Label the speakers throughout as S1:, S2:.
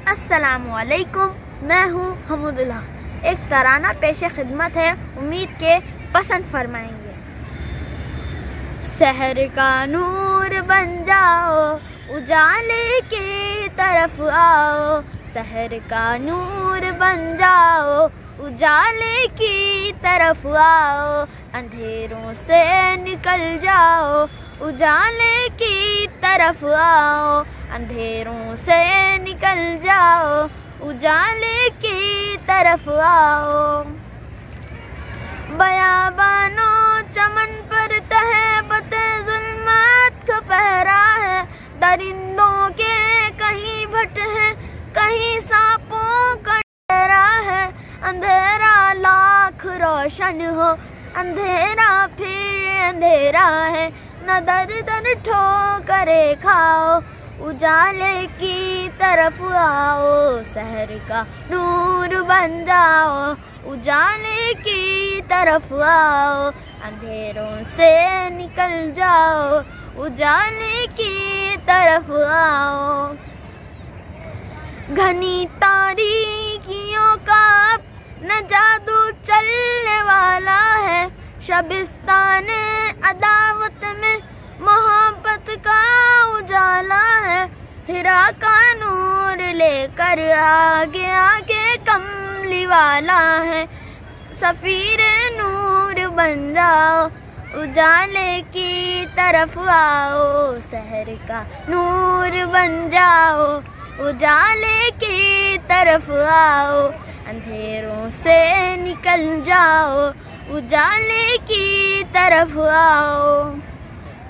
S1: السلام علیکم، میں ہوں حمود الحق۔ ایک ترانہ پیش خدمت ہے، امید کے پسند فرمائیں گے۔ سحر کا نور بن جاؤ، اجالے کی طرف آؤ، سحر کا نور بن جاؤ، اجالے کی طرف آؤ، اندھیروں سے نکل جاؤ، اجالے کی طرف آؤ، اندھیروں سے نکل جاؤ، اجالے کی طرف آؤ۔ بیابانوں چمن پر تہبت ظلمات کا پہرا ہے، درندوں کے کہیں بھٹ ہے، کہیں سانپوں کا ڈیرا ہے، اندھیرا لاکھ روشن ہو، اندھیرا پھر اندھیرا ہے، نہ در در ٹھوکرے کھاؤ، اجالے کی طرف آؤ، سحر کا نور بن جاؤ، اجالے کی طرف آؤ، اندھیروں سے نکل جاؤ، اجالے کی طرف آؤ۔ گھنی تاریکیوں کا اب نہ جادو چلنے والا ہے، شبستان عداوت میں محبت کا اجالا ہے، ہیرا کا نور لے کر آگے آگے کملی والا ہے، سفیر نور بن جاؤ، اجالے کی طرف آؤ، سحر کا نور بن جاؤ، اجالے کی طرف آؤ، اندھیروں سے نکل جاؤ، اجالے کی طرف آؤ۔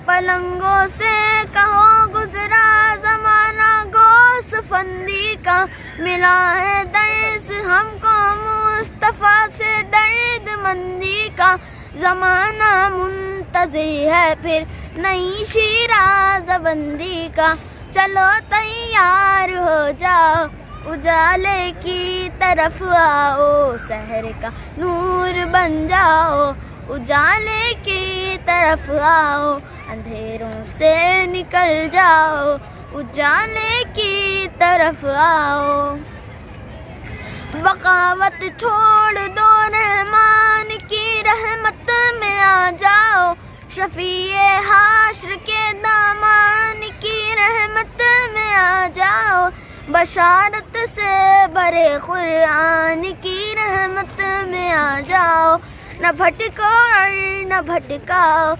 S1: پلنگوں سے کہو گزرا زمانہ، گوس فندی کا ملا ہے درس ہم کو مصطفیٰ سے، درد مندی کا زمانہ منتظر ہے، پھر نئی شیراز بندی کا، چلو تیار ہو جاؤ، اجالے کی طرف آؤ، سحر کا نور بن جاؤ، اجالے کی طرف آؤ، اندھیروں سے نکل جاؤ، اجالے کی طرف آؤ۔ بغاوت چھوڑ دو، رحمان کی رحمت میں آ جاؤ، شفیع حشر کے دامان کی رحمت میں آ جاؤ، بشارت سے بھرے قرآن کی رحمت میں آ جاؤ، نہ بھٹکو اور نہ بھٹکاؤ،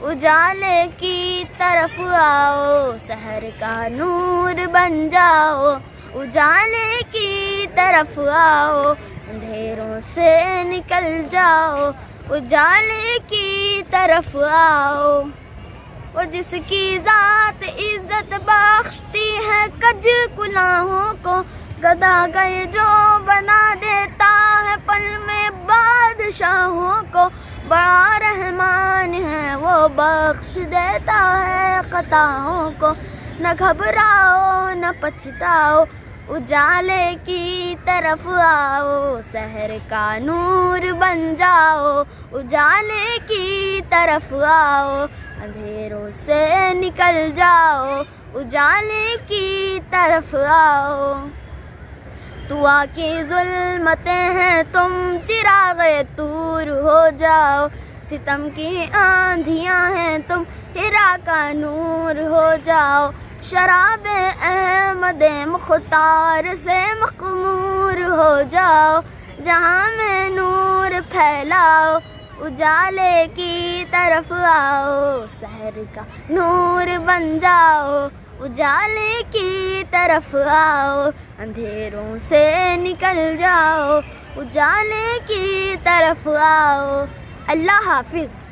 S1: اجالے کی طرف آؤ، سحر کا نور بن جاؤ، اجالے کی طرف آؤ، اندھیروں سے نکل جاؤ، اجالے کی طرف آؤ۔ وہ جس کی ذات عزت بخشتی ہے کج کلاہوں کو، گداگر جو بنا دیتا ہے پل میں بادشاہوں کو، بڑا رحمان ہے وہ بخش دیتا ہے خطاؤں کو، نہ گھبراؤ نہ پچھتاؤ، اجالے کی طرف آؤ، سحر کا نور بن جاؤ، اجالے کی طرف آؤ، اندھیروں سے نکل جاؤ، اجالے کی طرف آؤ۔ طوا کی ظلمتیں ہیں تم چراغ طور ہو جاؤ، ستم کی آندھیاں ہیں تم ہیرا کا نور ہو جاؤ، شراب احمد مختار سے مخمور ہو جاؤ، جہاں میں نور پھیلاؤ، اجالے کی طرف آؤ، سحر کا نور بن جاؤ، اجالے کی طرف آؤ، اندھیروں سے نکل جاؤ، اجالے کی طرف آؤ۔ اللہ حافظ۔